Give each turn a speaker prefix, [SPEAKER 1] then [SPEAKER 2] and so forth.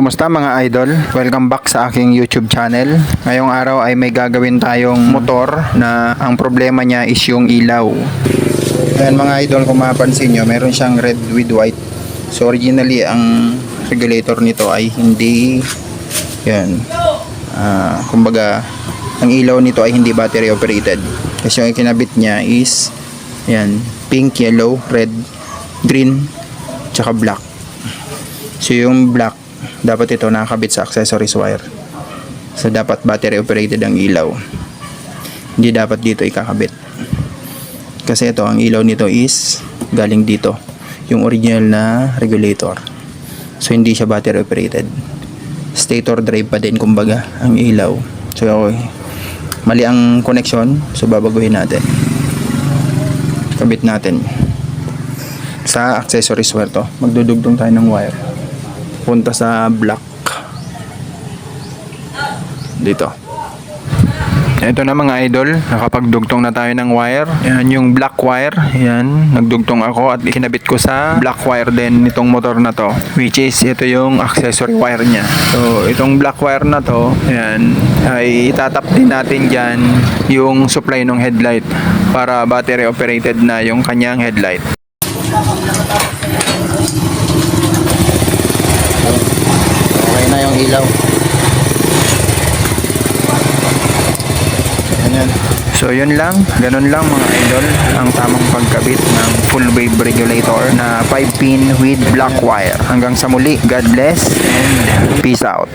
[SPEAKER 1] Kumusta mga idol? Welcome back sa aking YouTube channel. Ngayong araw ay may gagawin tayong motor na ang problema niya is yung ilaw. Ayan mga idol, kung mapansin nyo, meron siyang red with white. So originally ang regulator nito ay hindi yan. Kumbaga ang ilaw nito ay hindi battery operated. Kasi yung ikinabit niya is yan, pink, yellow, red, green, tsaka black. So yung black, dapat ito nakakabit sa accessories wire. So dapat battery operated ang ilaw. Hindi dapat dito ikakabit. Kasi ito, ang ilaw nito is galing dito. Yung original na regulator. So hindi siya battery operated. Stator drive pa din kumbaga ang ilaw. So mali ang connection. So babaguhin natin. Kabit natin. Sa accessories wire to. Magdudugtong tayo ng wire. Punta sa black dito. Ito na mga idol, nakapagdugtong na tayo ng wire. Yan yung black wire. Yan, nagdugtong ako at ikinabit ko sa black wire din nitong motor na to, which is ito yung accessory wire nya. So itong black wire na to, yan, ay itatap din natin dyan yung supply ng headlight para battery operated na yung kanyang headlight. Okay na yung ilaw. Ayan. So yun lang, ganun lang mga idol ang tamang pagkabit ng full wave regulator na 5-pin with black wire. Hanggang sa muli, God bless and peace out.